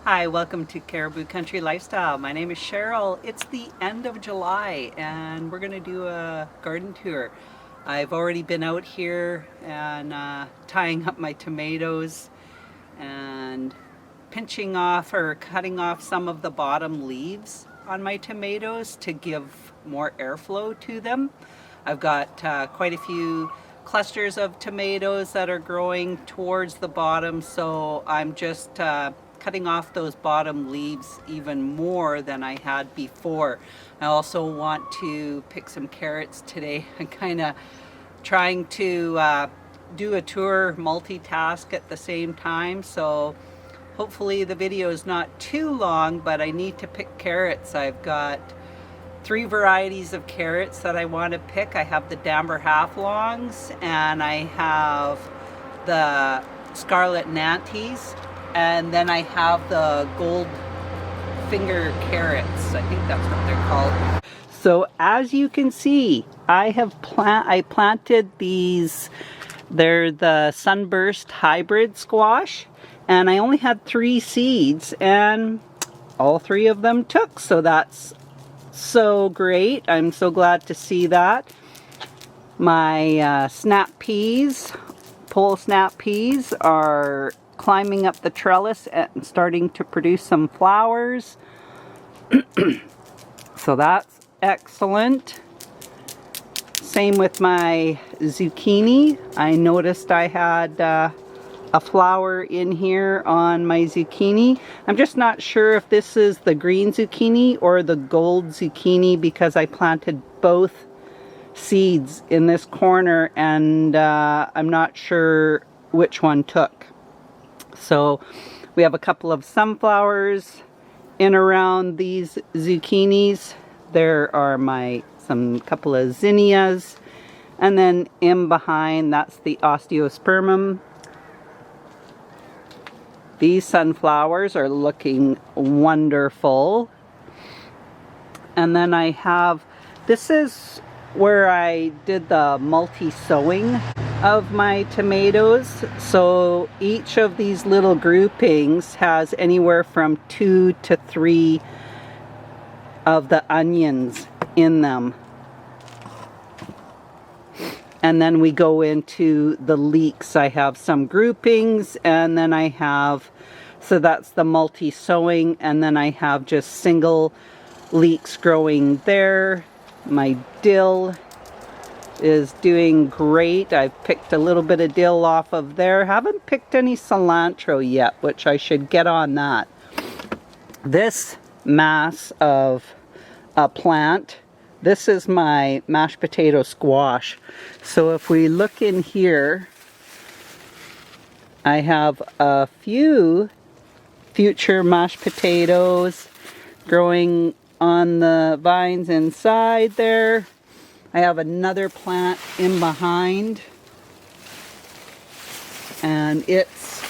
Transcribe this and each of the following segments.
Hi, welcome to Caribou Country Lifestyle. My name is Cheryl. It's the end of July and we're going to do a garden tour. I've already been out here and tying up my tomatoes and pinching off or cutting off some of the bottom leaves on my tomatoes to give more airflow to them. I've got quite a few clusters of tomatoes that are growing towards the bottom, so I'm just cutting off those bottom leaves even more than I had before. I also want to pick some carrots today. I'm kind of trying to do a tour, multitask at the same time, so hopefully the video is not too long, but I need to pick carrots. I've got 3 varieties of carrots that I want to pick. I have the Danver Half-Longs and I have the Scarlet Nantes, and then I have the Gold Finger carrots. I think that's what they're called. So as you can see, I planted these. They're the Sunburst hybrid squash, and I only had 3 seeds and all 3 of them took, so that's so great. I'm so glad to see that. My snap peas, pole snap peas, are climbing up the trellis and starting to produce some flowers. So that's excellent. Same with my zucchini. I noticed I had a flower in here on my zucchini. I'm just not sure if this is the green zucchini or the gold zucchini because I planted both seeds in this corner and I'm not sure which one took. So we have a couple of sunflowers in around these zucchinis. There are some couple of zinnias, and then in behind that's the osteospermum. These sunflowers are looking wonderful. And then I have, this is where I did the multi-sowing of my tomatoes. So each of these little groupings has anywhere from 2 to 3 of the onions in them. And then we go into the leeks. I have some groupings, and then I have, so that's the multi-sowing, and then I have just single leeks growing there. My dill is doing great. I've picked a little bit of dill off of there. Haven't picked any cilantro yet, which I should get on that. This mass of a plant, this is my mashed potato squash. So if we look in here, I have a few future mashed potatoes growing on the vines inside there. I have another plant in behind, and it's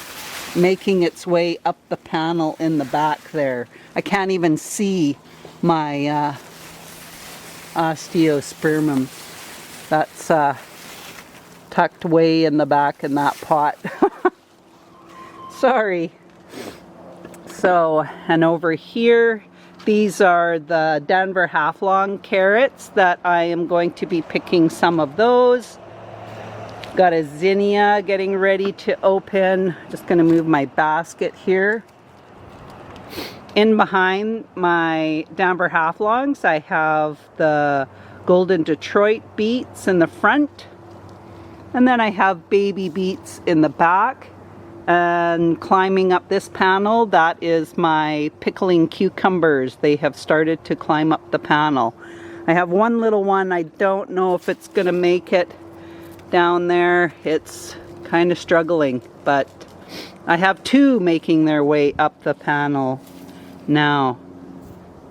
making its way up the panel in the back there. I can't even see my osteospermum. That's tucked way in the back in that pot. Sorry. So, and over here, these are the Danver Half-Long carrots that I am going to be picking some of those. Got a zinnia getting ready to open. Just going to move my basket here. In behind my Danver Half-Longs, I have the Golden Detroit beets in the front. And then I have baby beets in the back. And climbing up this panel, that is my pickling cucumbers. They have started to climb up the panel. I have one little one. I don't know if it's going to make it down there. It's kind of struggling, but I have 2 making their way up the panel now.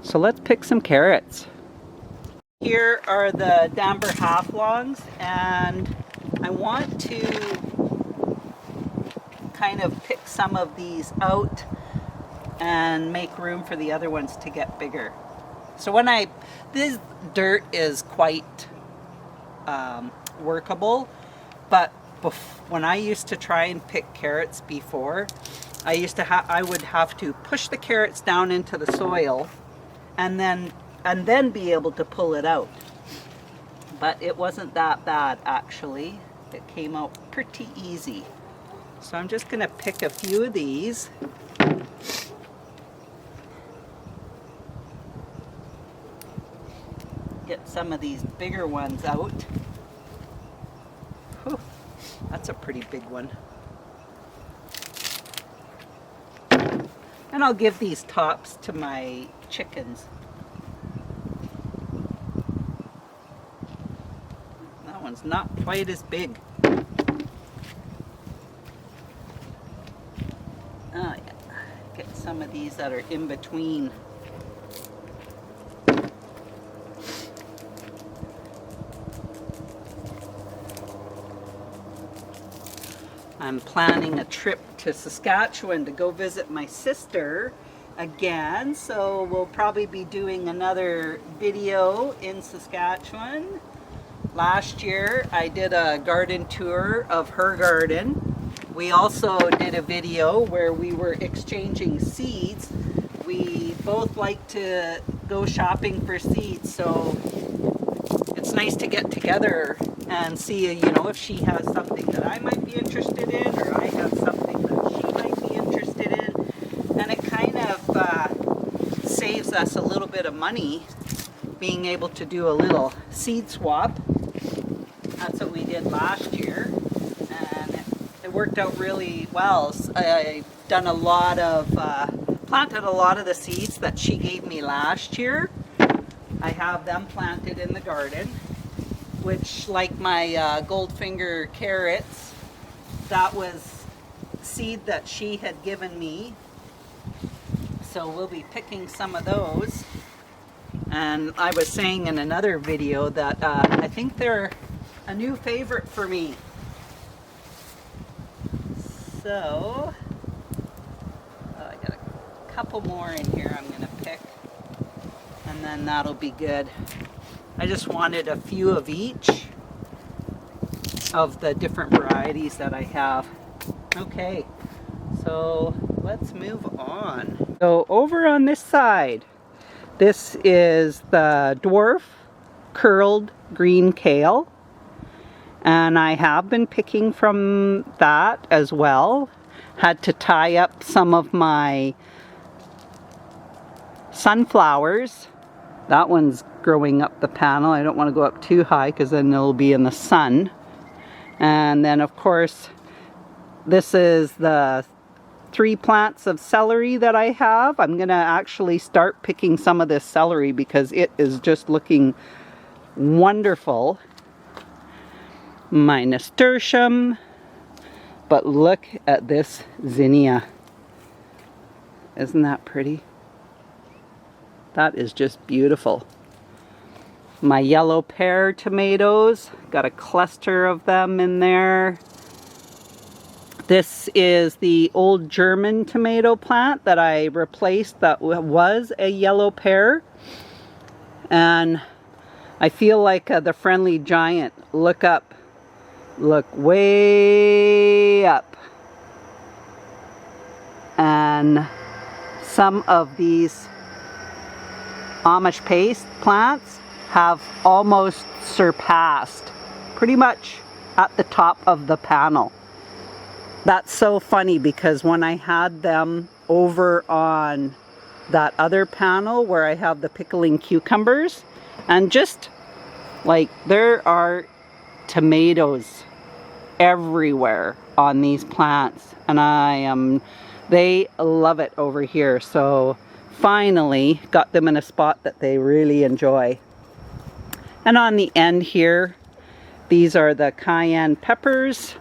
So let's pick some carrots. Here are the Danver Half-Longs, and I want to kind of pick some of these out and make room for the other ones to get bigger. So this dirt is quite workable, but when I used to try and pick carrots before, I would have to push the carrots down into the soil and then be able to pull it out. But it wasn't that bad actually. It came out pretty easy. So I'm just going to pick a few of these. Get some of these bigger ones out. Whew, that's a pretty big one. And I'll give these tops to my chickens. That one's not quite as big. Oh yeah, get some of these that are in between. I'm planning a trip to Saskatchewan to go visit my sister again, so we'll probably be doing another video in Saskatchewan. Last year I did a garden tour of her garden. We also did a video where we were exchanging seeds. We both like to go shopping for seeds, so it's nice to get together and see, you know, if she has something that I might be interested in, or I have something that she might be interested in. And it kind of saves us a little bit of money being able to do a little seed swap. That's what we did last year, and it worked out really well. I've done a lot of, planted a lot of the seeds that she gave me last year. I have them planted in the garden, which, like my Goldfinger carrots, that was seed that she had given me. So we'll be picking some of those. And I was saying in another video that I think they're a new favorite for me. So, I got a couple more in here I'm going to pick. And then that'll be good. I just wanted a few of each of the different varieties that I have. Okay, so let's move on. So over on this side, this is the dwarf curled green kale. And I have been picking from that as well. Had to tie up some of my sunflowers. That one's growing up the panel. I don't want to go up too high because then it'll be in the sun. And then of course, this is the 3 plants of celery that I have. I'm going to actually start picking some of this celery because it is just looking wonderful. My nasturtium. But look at this zinnia. Isn't that pretty? That is just beautiful. My yellow pear tomatoes, got a cluster of them in there. This is the old German tomato plant that I replaced that was a yellow pear. And I feel like the Friendly Giant. Look up. Look way up. And some of these Amish paste plants have almost surpassed, pretty much at the top of the panel. That's so funny because when I had them over on that other panel where I have the pickling cucumbers, and just like there are tomatoes everywhere on these plants, and they love it over here. So finally got them in a spot that they really enjoy. And on the end here, these are the cayenne peppers,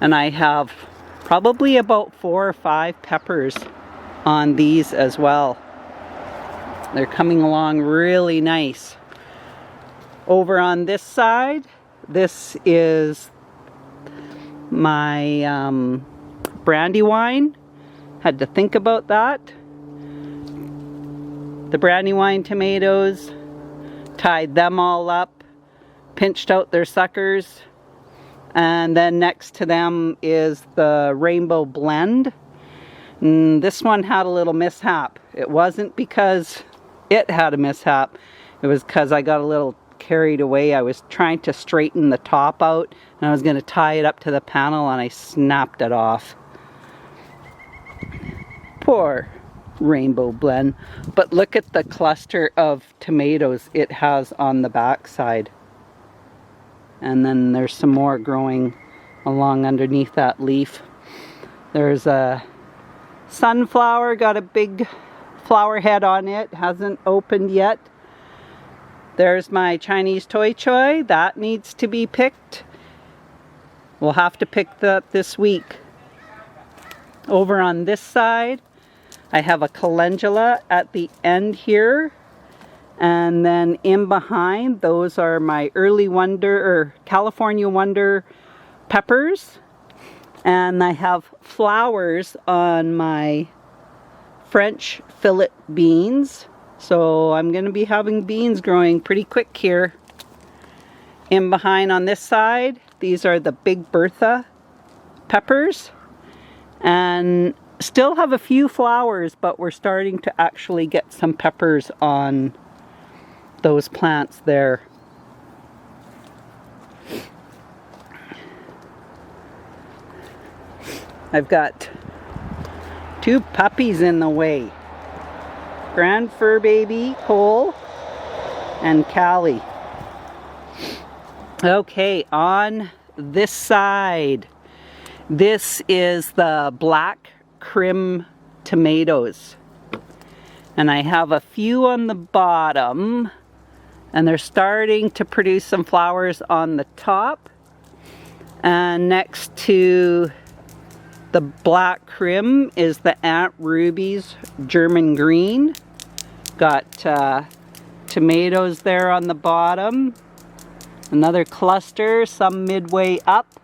and I have probably about 4 or 5 peppers on these as well. They're coming along really nice. Over on this side, this is my Brandywine. Had to think about that. The Brandywine tomatoes, tied them all up, pinched out their suckers, and then next to them is the Rainbow Blend. This one had a little mishap. It wasn't because it had a mishap. It was because I got a little carried away. I was trying to straighten the top out and I was going to tie it up to the panel and I snapped it off. Poor Rainbow Blend. But look at the cluster of tomatoes it has on the back side. And then there's some more growing along underneath that leaf. There's a sunflower, got a big flower head on it, hasn't opened yet. There's my Chinese Toy Choy, that needs to be picked. We'll have to pick that this week. Over on this side, I have a calendula at the end here. And then in behind, those are my Early Wonder, or California Wonder peppers. And I have flowers on my French fillet beans. So I'm going to be having beans growing pretty quick here. In behind on this side, these are the Big Bertha peppers. And still have a few flowers, but we're starting to actually get some peppers on those plants there. I've got two puppies in the way. Grand fur baby Cole and Callie. Okay, on this side, this is the black Krim tomatoes. And I have a few on the bottom, and they're starting to produce some flowers on the top. And next to the black Krim is the Aunt Ruby's German green. Got tomatoes there on the bottom. Another cluster, some midway up.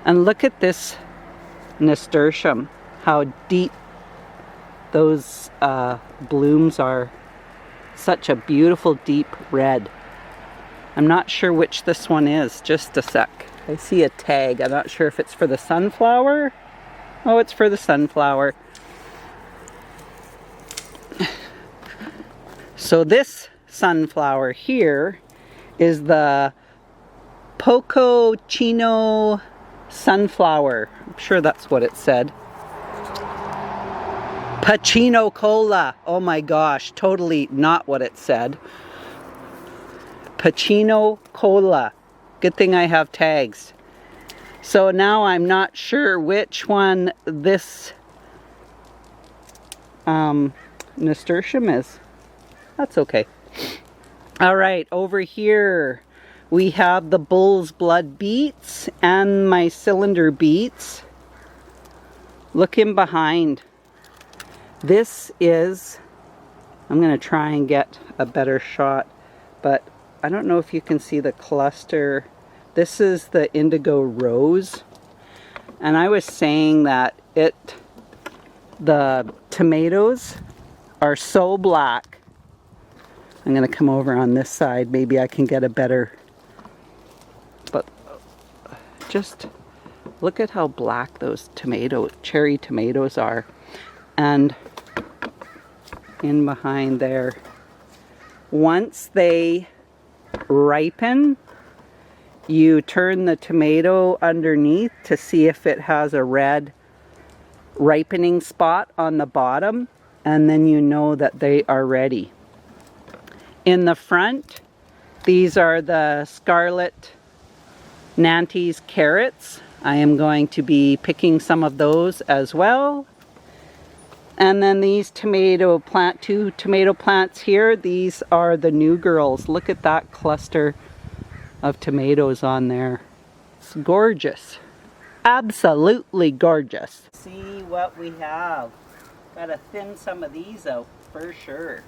And look at this nasturtium, how deep those blooms are. Such a beautiful deep red. I'm not sure which this one is, just a sec. I see a tag. I'm not sure if it's for the sunflower. Oh, it's for the sunflower. So this sunflower here is the Poco Chino sunflower. I'm sure that's what it said. Pacino Cola. Oh my gosh, totally not what it said. Pacino Cola. Good thing I have tags. So now I'm not sure which one this nasturtium is. That's okay. All right, over here we have the bull's blood beets and my cylinder beets. Look in behind. This is, I'm going to try and get a better shot, but I don't know if you can see the cluster. This is the indigo rose. And I was saying that the tomatoes are so black. I'm going to come over on this side. Maybe I can get a better, but just look at how black those cherry tomatoes are. And in behind there, once they ripen, you turn the tomato underneath to see if it has a red ripening spot on the bottom, and then you know that they are ready. In the front, these are the Scarlet Nantes carrots. I am going to be picking some of those as well. And then these two tomato plants here, these are the New Girls. Look at that cluster of tomatoes on there. It's gorgeous. Absolutely gorgeous. See what we have. Gotta thin some of these out for sure.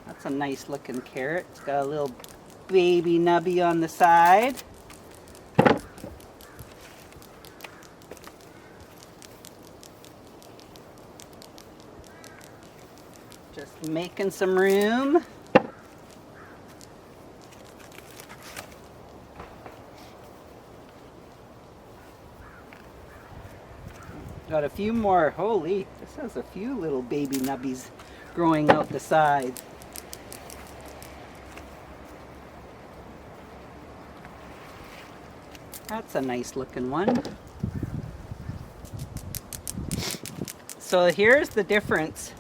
That's a nice looking carrot. It's got a little baby nubby on the side. Just making some room. got a few more. Holy, this has a few little baby nubbies growing out the side. That's a nice looking one. So here's the difference.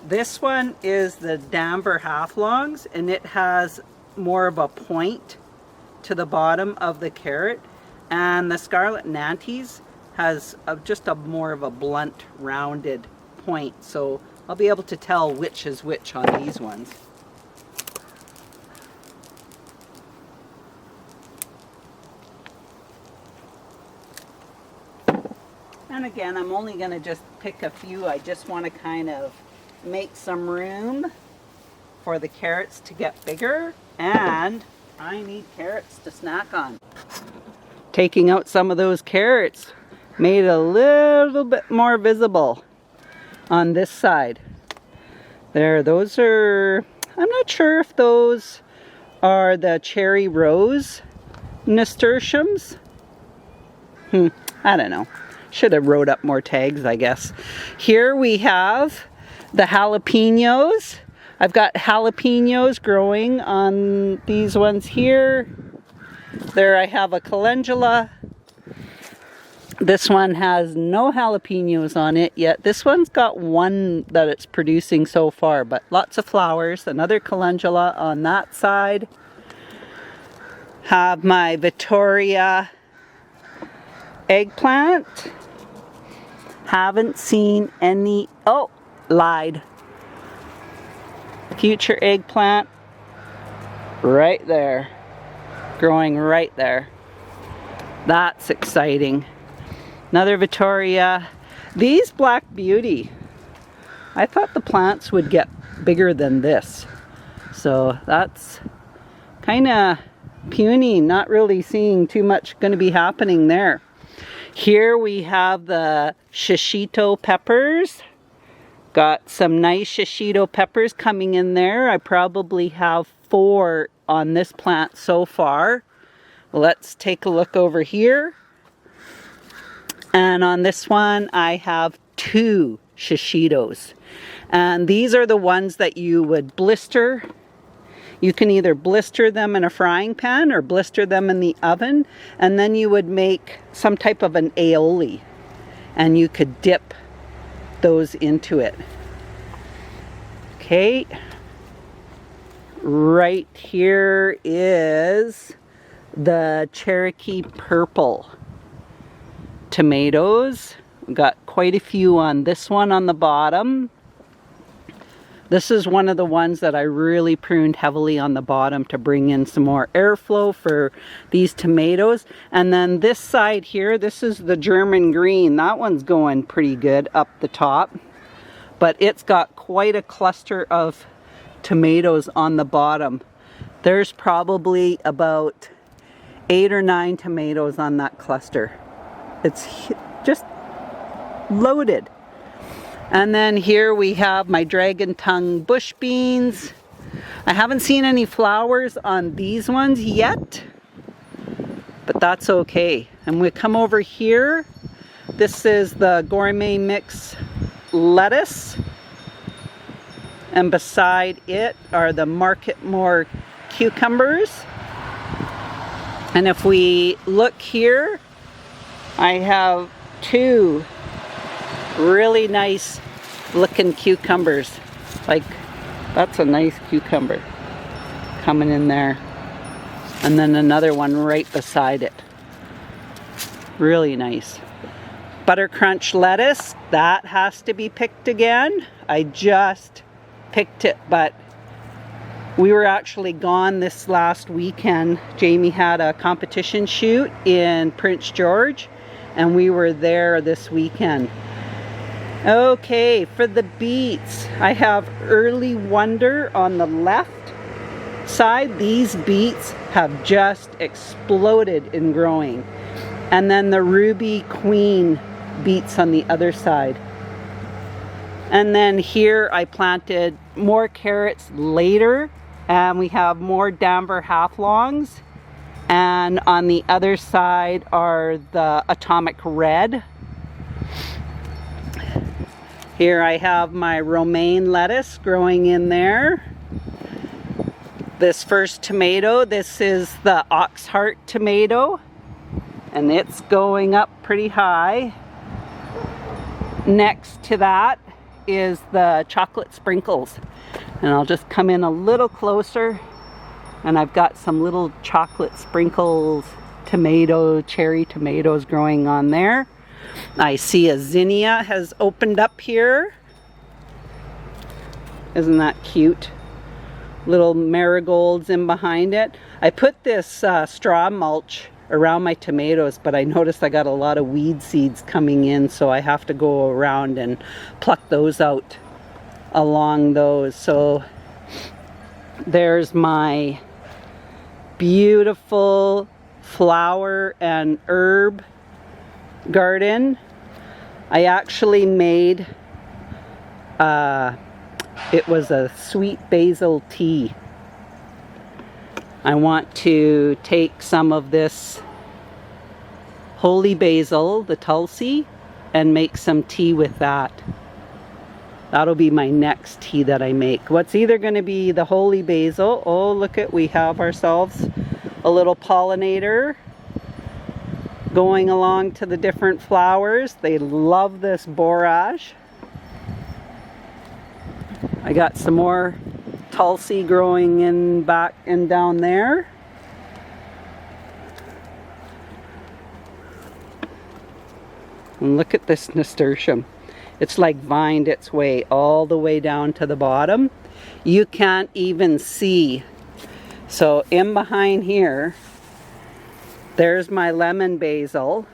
This one is the Danver Half-Longs, and it has more of a point to the bottom of the carrot, and the Scarlet Nantes has just a more of a blunt, rounded point. So I'll be able to tell which is which on these ones. And again, I'm only going to just pick a few. I just want to kind of make some room for the carrots to get bigger, and I need carrots to snack on. Taking out some of those carrots made it a little bit more visible on this side. There, those are, I'm not sure if those are the cherry rose nasturtiums. I don't know. Should have wrote up more tags, I guess. Here we have the jalapenos. I've got jalapenos growing on these ones here. There I have a calendula. This one has no jalapenos on it yet. This one's got one that it's producing so far, but lots of flowers. Another calendula on that side. Have my Victoria eggplant. Haven't seen any, oh, lied. Future eggplant right there, growing right there. That's exciting. Another Victoria. These Black Beauty, I thought the plants would get bigger than this. So that's kind of puny, not really seeing too much going to be happening there. Here we have the shishito peppers. Got some nice shishito peppers coming in there. I probably have 4 on this plant so far. Let's take a look over here. And on this one I have 2 shishitos. And these are the ones that you would blister. You can either blister them in a frying pan or blister them in the oven, and then you would make some type of an aioli, and you could dip those into it. Okay, right here is the Cherokee Purple tomatoes. We've got quite a few on this one on the bottom. This is one of the ones that I really pruned heavily on the bottom to bring in some more airflow for these tomatoes. And then this side here, this is the German green. That one's going pretty good up the top. But it's got quite a cluster of tomatoes on the bottom. There's probably about 8 or 9 tomatoes on that cluster. It's just loaded. And then here we have my dragon tongue bush beans. I haven't seen any flowers on these ones yet, but that's okay. And we come over here. This is the gourmet mix lettuce. And beside it are the Marketmore cucumbers. And if we look here, I have 2 really nice looking cucumbers. Like, that's a nice cucumber coming in there. And then another one right beside it. Really nice. Butter crunch lettuce, that has to be picked again. I just picked it, but we were actually gone this last weekend. Jamie had a competition shoot in Prince George, and we were there this weekend. Okay, for the beets, I have Early Wonder on the left side. These beets have just exploded in growing. And then the Ruby Queen beets on the other side. And then here I planted more carrots later, and we have more Danver Half-Longs. And on the other side are the Atomic Red. Here I have my romaine lettuce growing in there. This first tomato, this is the Oxheart tomato, and it's going up pretty high. Next to that is the chocolate sprinkles, and I'll just come in a little closer, and I've got some little chocolate sprinkles cherry tomatoes growing on there. I see a zinnia has opened up here. Isn't that cute? Little marigolds in behind it. I put this straw mulch around my tomatoes, but I noticed I got a lot of weed seeds coming in, so I have to go around and pluck those out along those. So there's my beautiful flower and herb garden. I actually made it was a sweet basil tea. I want to take some of this holy basil, the tulsi, and make some tea with that. That'll be my next tea that I make. What's either going to be the holy basil. Oh, look at, we have ourselves a little pollinator going along to the different flowers. They love this borage. I got some more tulsi growing in back and down there. And look at this nasturtium. It's like vined its way all the way down to the bottom. You can't even see. So in behind here, there's my lemon basil.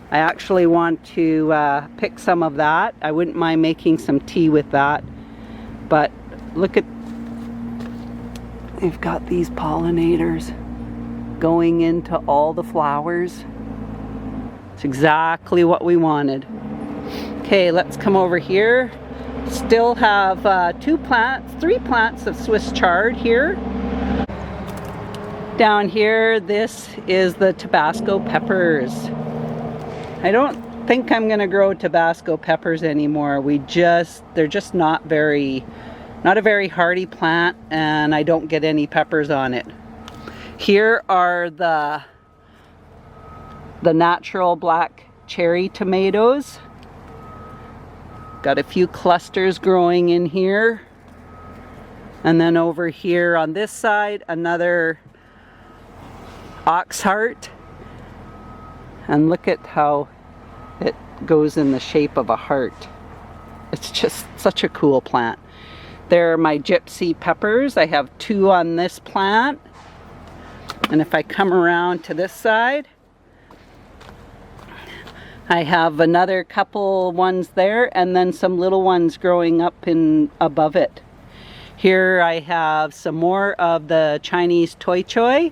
I actually want to pick some of that. I wouldn't mind making some tea with that. But look at, they've got these pollinators going into all the flowers. It's exactly what we wanted. Okay, let's come over here. Still have three plants of Swiss chard here. Down here, this is the Tabasco peppers. I don't think I'm gonna grow Tabasco peppers anymore. They're just not a very hardy plant, and I don't get any peppers on it. Here are the natural black cherry tomatoes. Got a few clusters growing in here. And then over here on this side, another Oxheart. And look at how it goes in the shape of a heart. It's just such a cool plant. There are my gypsy peppers. I have 2 on this plant. And if I come around to this side, I have another couple ones there, and then some little ones growing up in above it. Here I have some more of the Chinese toi choy.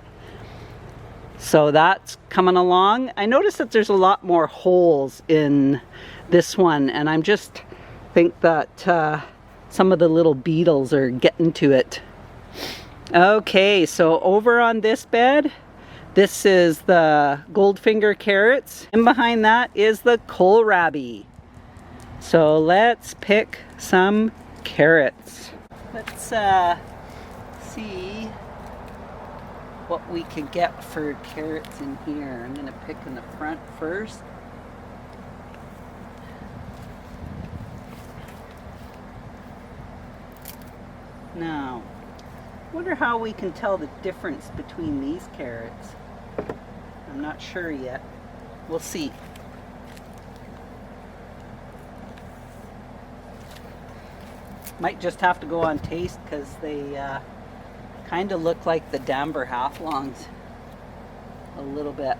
So that's coming along. I noticed that there's a lot more holes in this one, and I'm just think that some of the little beetles are getting to it. Okay, so over on this bed, this is the Goldfinger carrots, and behind that is the kohlrabi. So let's pick some carrots. Let's see what we can get for carrots in here. I'm gonna pick in the front first. Now, I wonder how we can tell the difference between these carrots. I'm not sure yet. We'll see. Might just have to go on taste, because they kind of look like the Damber Half-Longs a little bit.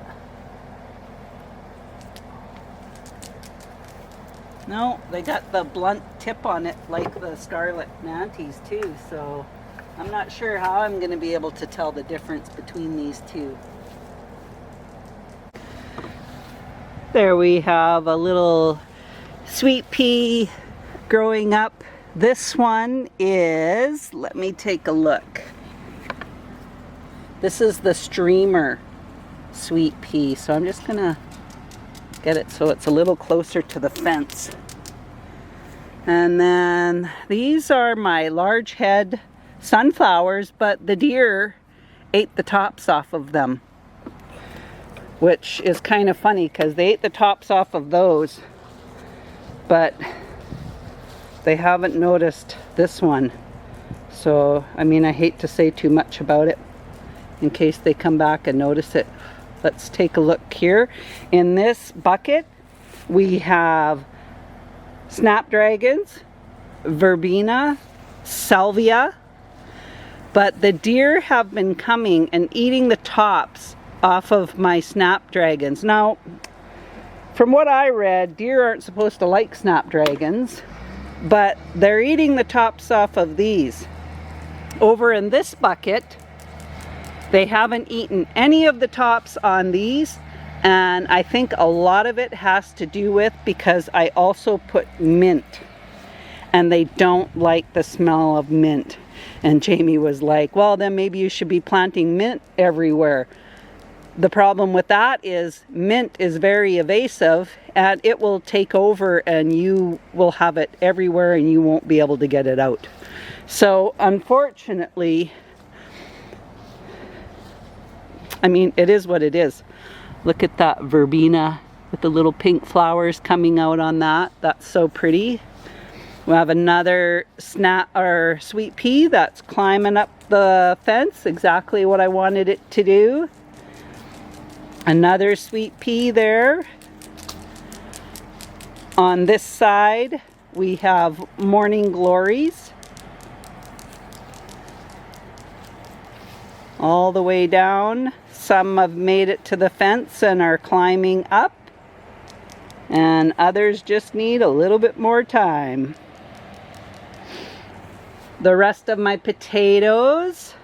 No, they got the blunt tip on it like the Scarlet Nantes too, so I'm not sure how I'm going to be able to tell the difference between these two. There we have a little sweet pea growing up. This one is, let me take a look. This is the Streamer sweet pea, so I'm just gonna get it so it's a little closer to the fence. And then these are my large head sunflowers, but the deer ate the tops off of them, which is kind of funny because they ate the tops off of those, but they haven't noticed this one. So, I mean, I hate to say too much about it in case they come back and notice it. Let's take a look here. In this bucket, we have snapdragons, verbena, salvia, but the deer have been coming and eating the tops off of my snapdragons. Now, from what I read, deer aren't supposed to like snapdragons, but they're eating the tops off of these. Over in this bucket, they haven't eaten any of the tops on these, and I think a lot of it has to do with because I also put mint, and they don't like the smell of mint. And Jamie was like, well, then maybe you should be planting mint everywhere. The problem with that is mint is very evasive, and it will take over and you will have it everywhere and you won't be able to get it out. So unfortunately, I mean, it is what it is. Look at that verbena with the little pink flowers coming out on that. That's so pretty. We have another sweet pea that's climbing up the fence, exactly what I wanted it to do. Another sweet pea there. On this side, we have morning glories. All the way down. Some have made it to the fence and are climbing up, and others just need a little bit more time. The rest of my potatoes,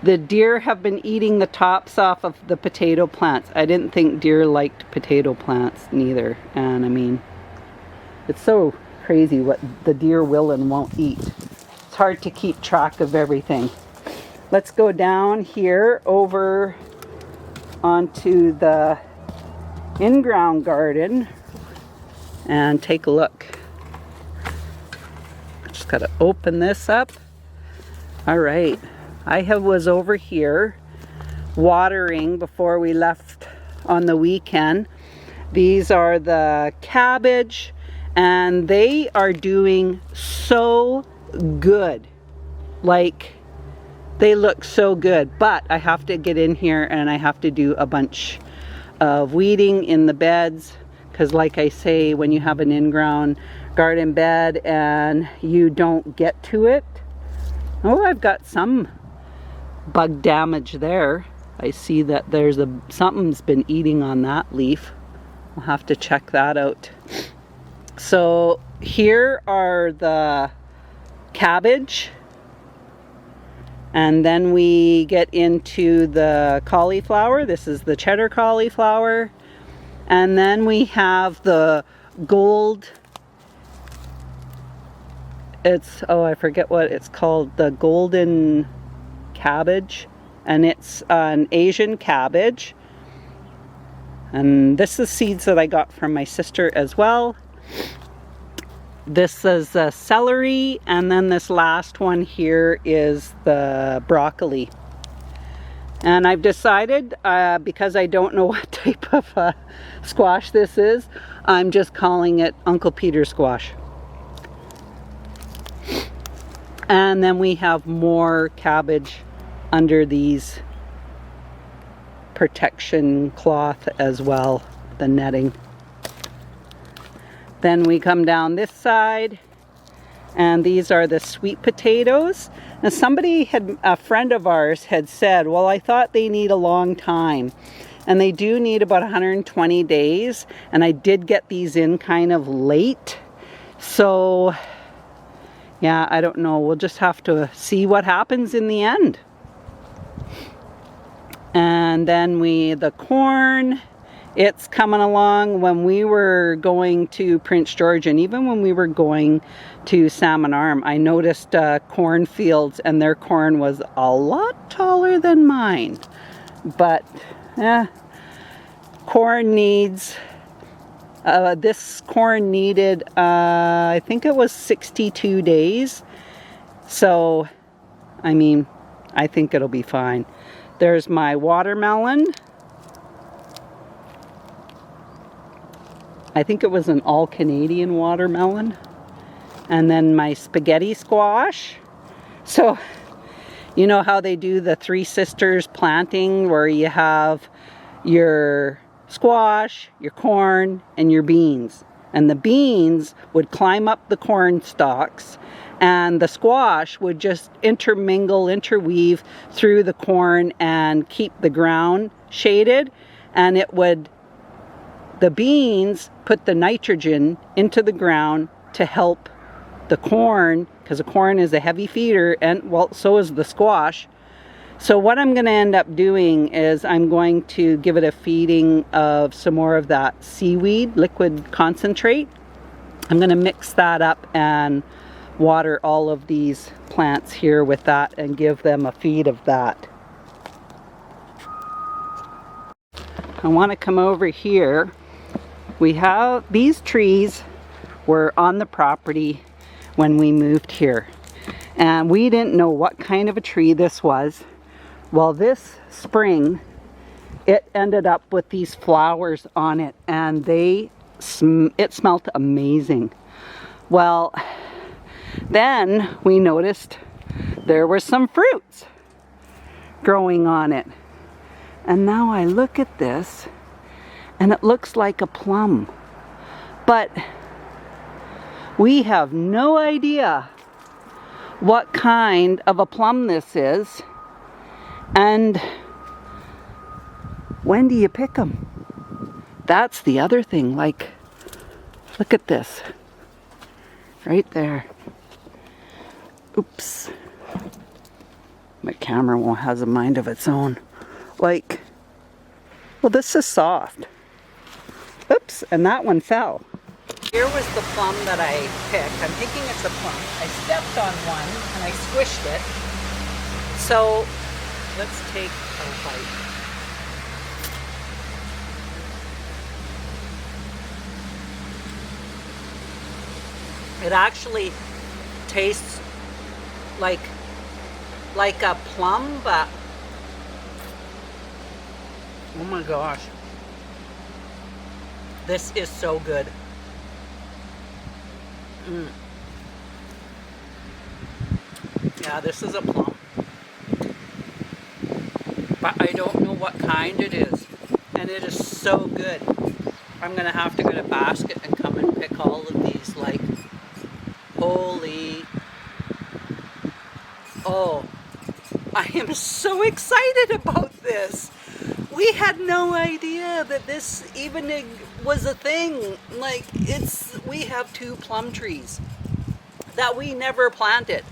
the deer have been eating the tops off of the potato plants. I didn't think deer liked potato plants neither, and I mean, it's so crazy what the deer will and won't eat. It's hard to keep track of everything. Let's go down here over onto the in-ground garden and take a look. Just gotta open this up. All right, I was over here watering before we left on the weekend. These are the cabbage, and they are doing so good. Like, they look so good, but I have to get in here and I have to do a bunch of weeding in the beds, because like I say, when you have an in-ground garden bed and you don't get to it. Oh, I've got some bug damage there. I see that there's something's been eating on that leaf. I'll have to check that out. So here are the cabbage. And then we get into the cauliflower. This is the cheddar cauliflower. And then we have the gold, I forget what it's called, the golden cabbage. And it's an Asian cabbage. And this is seeds that I got from my sister as well. This is celery, and then this last one here is the broccoli. And I've decided, because I don't know what type of squash this is, I'm just calling it Uncle Peter squash. And then we have more cabbage under these protection cloth as well, the netting. Then we come down this side, and these are the sweet potatoes. Now a friend of ours had said, well, I thought they need a long time. And they do need about 120 days. And I did get these in kind of late. So, yeah, I don't know. We'll just have to see what happens in the end. And then the corn. It's coming along. When we were going to Prince George, and even when we were going to Salmon Arm, I noticed cornfields, and their corn was a lot taller than mine. But corn needs This corn needed, I think it was 62 days. So, I mean, I think it'll be fine. There's my watermelon. I think it was an all-Canadian watermelon. And then my spaghetti squash. So, you know how they do the Three Sisters planting, where you have your squash, your corn, and your beans. And the beans would climb up the corn stalks, and the squash would just interweave through the corn and keep the ground shaded. And it would, the beans put the nitrogen into the ground to help the corn, because the corn is a heavy feeder, and well, so is the squash. So what I'm going to end up doing is I'm going to give it a feeding of some more of that seaweed liquid concentrate. I'm going to mix that up and water all of these plants here with that and give them a feed of that. I want to come over here. We have these trees were on the property when we moved here, and we didn't know what kind of a tree this was. Well, this spring it ended up with these flowers on it, and it smelled amazing. Well, then we noticed there were some fruits growing on it, and now I look at this and it looks like a plum, but we have no idea what kind of a plum this is. And when do you pick them? That's the other thing. Like, look at this right there. Oops, my camera won't has a mind of its own. Like, well, this is soft. Oops, and that one fell. Here was the plum that I picked. I'm thinking it's a plum. I stepped on one and I squished it. So let's take a bite. It actually tastes like a plum, but oh my gosh, this is so good. Yeah, this is a plum, but I don't know what kind it is, and it is so good. I'm gonna have to get a basket and come and pick all of these. Like, holy, oh, I am so excited about this. We had no idea that this even was a thing. Like, we have 2 plum trees that we never planted.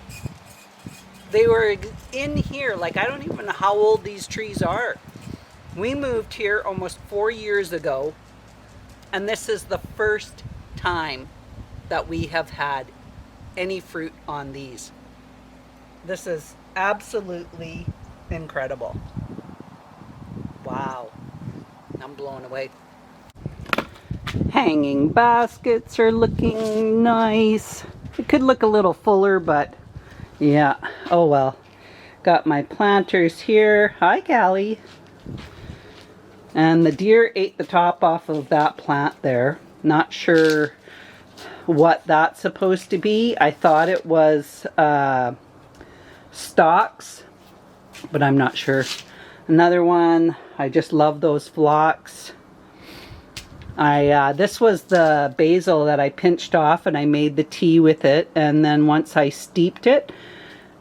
They were in here. Like, I don't even know how old these trees are. We moved here almost 4 years ago, and this is the first time that we have had any fruit on these. This is absolutely incredible. Wow, I'm blown away. Hanging baskets are looking nice. It could look a little fuller, but yeah, oh well. Got my planters here. Hi, Callie. And the deer ate the top off of that plant there. Not sure what that's supposed to be. I thought it was stalks, but I'm not sure. Another one, I just love those phlox. This was the basil that I pinched off, and I made the tea with it, and then once I steeped it,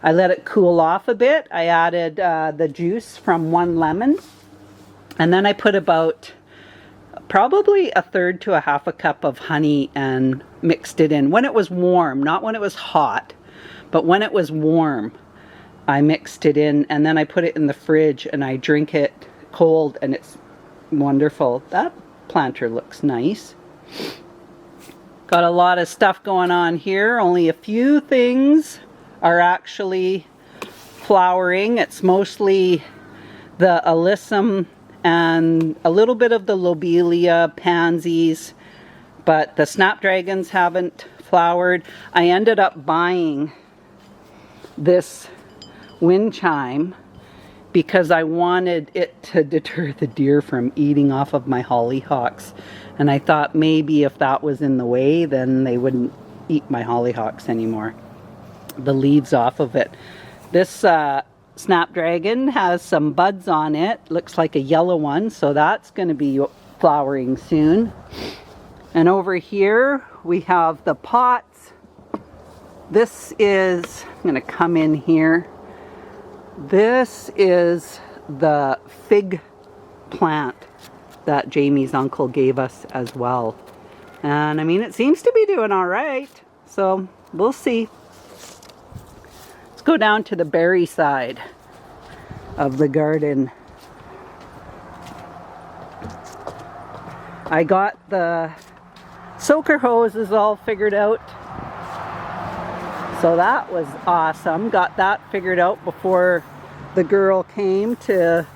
I let it cool off a bit. I added the juice from 1 lemon, and then I put about probably 1/3 to 1/2 cup of honey and mixed it in. When it was warm, not when it was hot, but when it was warm, I mixed it in, and then I put it in the fridge and I drink it cold, and it's wonderful. That planter looks nice. Got a lot of stuff going on here. Only a few things are actually flowering. It's mostly the alyssum and a little bit of the lobelia, pansies, but the snapdragons haven't flowered. I ended up buying this wind chime because I wanted it to deter the deer from eating off of my hollyhocks. And I thought maybe if that was in the way, then they wouldn't eat my hollyhocks anymore. The leaves off of it. This snapdragon has some buds on it. Looks like a yellow one, so that's going to be flowering soon. And over here we have the pots. This is, I'm going to come in here. This is the fig plant that Jamie's uncle gave us as well. And I mean, it seems to be doing all right. So we'll see. Let's go down to the berry side of the garden. I got the soaker hoses all figured out. So that was awesome. Got that figured out before the girl came to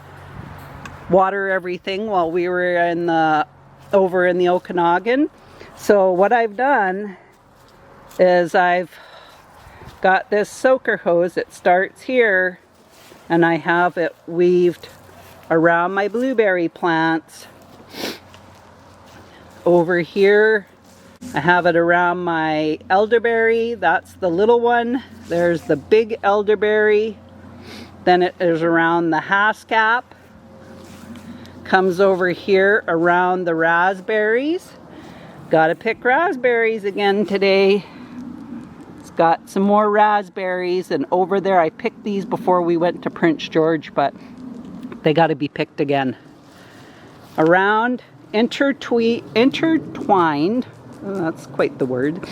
water everything while we were in over in the Okanagan. So what I've done is I've got this soaker hose. It starts here and I have it weaved around my blueberry plants. Over here I have it around my elderberry. That's the little one. There's the big elderberry. Then it is around the haskap. Comes over here around the raspberries. Gotta pick raspberries again today. It's got some more raspberries, and over there I picked these before we went to Prince George, but they gotta be picked again. Around intertwined, oh, that's quite the word,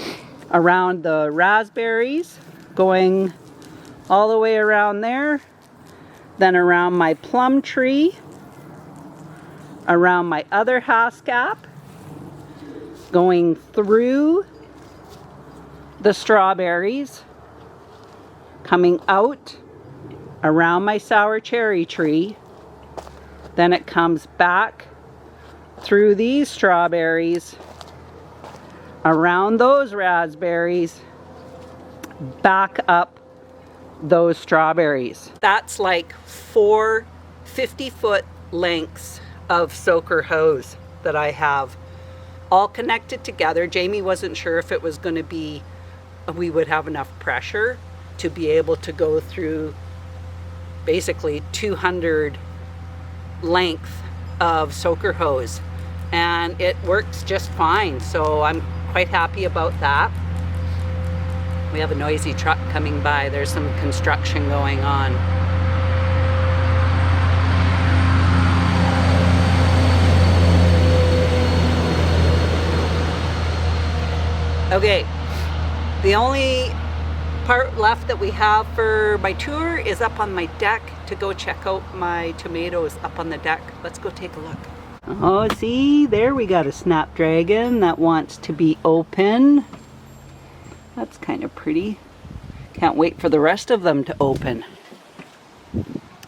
around the raspberries, going all the way around there, then around my plum tree, around my other haskap, going through the strawberries, coming out around my sour cherry tree, then it comes back through these strawberries, around those raspberries, back up those strawberries. That's like 4 50-foot lengths of soaker hose that I have all connected together. Jamie wasn't sure if it was going to be, we would have enough pressure to be able to go through basically 200 length of soaker hose, and it works just fine, so I'm quite happy about that. We have a noisy truck coming by. There's some construction going on. Okay, the only part left that we have for my tour is up on my deck to go check out my tomatoes up on the deck. Let's go take a look. Oh, see, there we got a snapdragon that wants to be open. That's kind of pretty. Can't wait for the rest of them to open.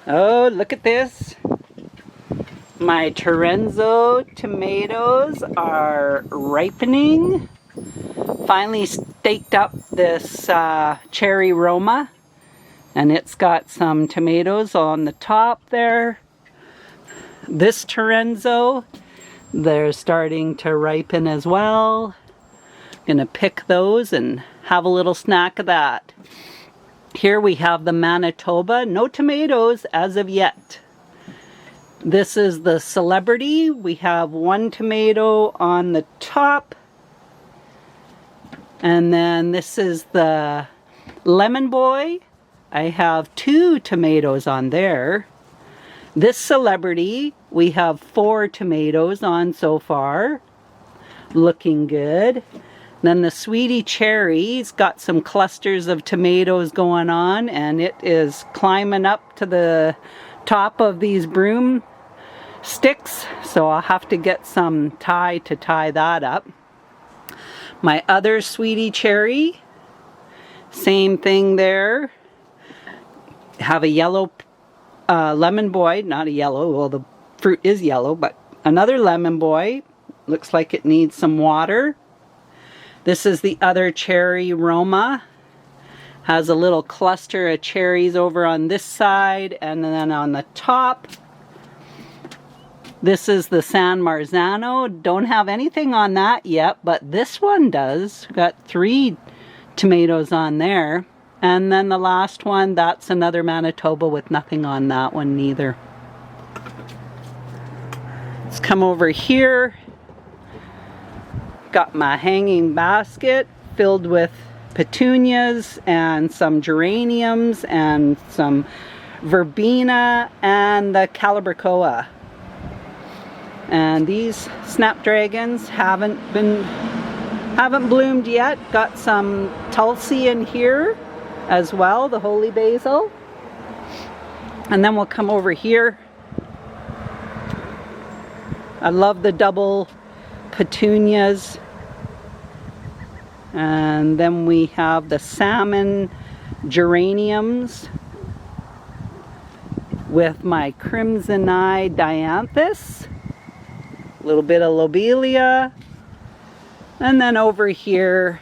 Oh, look at this. My Torenzo tomatoes are ripening. Finally staked up this cherry Roma, and it's got some tomatoes on the top there. This Torenzo, they're starting to ripen as well. Gonna pick those and have a little snack of that. Here we have the Manitoba, no tomatoes as of yet. This is the Celebrity. We have 1 tomato on the top. And then this is the Lemon Boy. I have 2 tomatoes on there. This Celebrity, we have 4 tomatoes on so far. Looking good. Then the Sweetie Cherry's got some clusters of tomatoes going on, and it is climbing up to the top of these broom sticks. So I'll have to get some tie to tie that up. My other Sweetie Cherry, same thing there. Have a yellow Lemon Boy, not a yellow, well the fruit is yellow, but another Lemon Boy Looks like it needs some water. This is the other cherry Roma. Has a little cluster of cherries over on this side, and then on the top, this is the San Marzano. Don't have anything on that yet, but this one does. Got 3 tomatoes on there. And then the last one, that's another Manitoba with nothing on that one neither. Let's come over here. Got my hanging basket filled with petunias and some geraniums and some verbena and the calibrachoa. And these snapdragons haven't bloomed yet. Got some tulsi in here as well, the holy basil. And then we'll come over here. I love the double petunias. And then we have the salmon geraniums with my crimsoni dianthus. A little bit of lobelia. And then over here,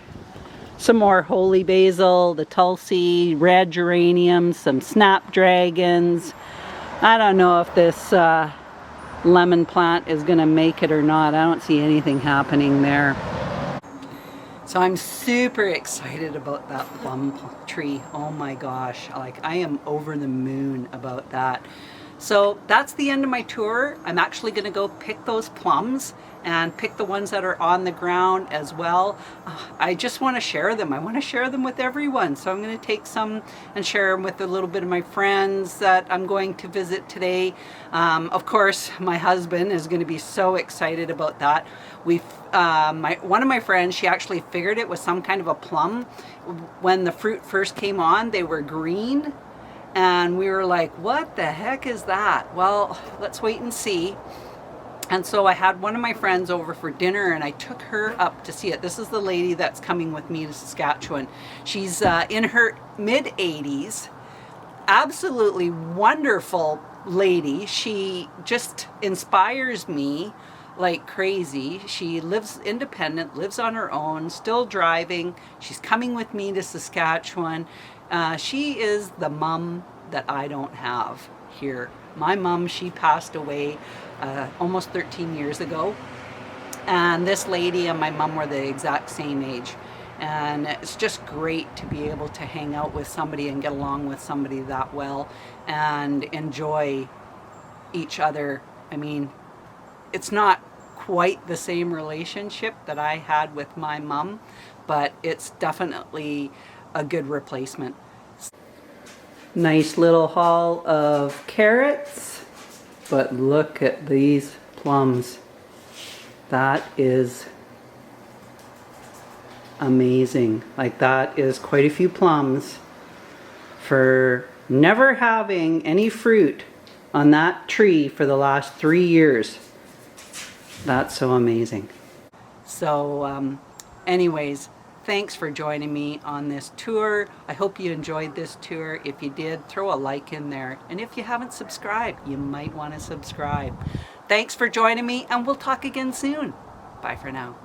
some more holy basil, the tulsi, red geraniums, some snapdragons. I don't know if this lemon plant is going to make it or not. I don't see anything happening there. So I'm super excited about that plum tree. Oh my gosh, like I am over the moon about that. So that's the end of my tour. I'm actually going to go pick those plums and pick the ones that are on the ground as well. I just want to share them. I want to share them with everyone. So I'm going to take some and share them with a little bit of my friends that I'm going to visit today. Of course, my husband is going to be so excited about that. One of my friends, she actually figured it was some kind of a plum. When the fruit first came on, they were green. And we were like, what the heck is that? Well, let's wait and see. And so I had one of my friends over for dinner and I took her up to see it. This is the lady that's coming with me to Saskatchewan. She's in her mid-80s. Absolutely wonderful lady. She just inspires me like crazy. She lives independent, lives on her own, still driving. She's coming with me to Saskatchewan. She is the mom that I don't have here. My mom, she passed away almost 13 years ago. And this lady and my mom were the exact same age. And it's just great to be able to hang out with somebody and get along with somebody that well and enjoy each other. I mean, it's not quite the same relationship that I had with my mom, but it's definitely a good replacement. Nice little haul of carrots, but look at these plums. That is amazing. Like, that is quite a few plums for never having any fruit on that tree for the last 3 years. That's so amazing. So anyways, thanks for joining me on this tour. I hope you enjoyed this tour. If you did, throw a like in there. And if you haven't subscribed, you might want to subscribe. Thanks for joining me, and we'll talk again soon. Bye for now.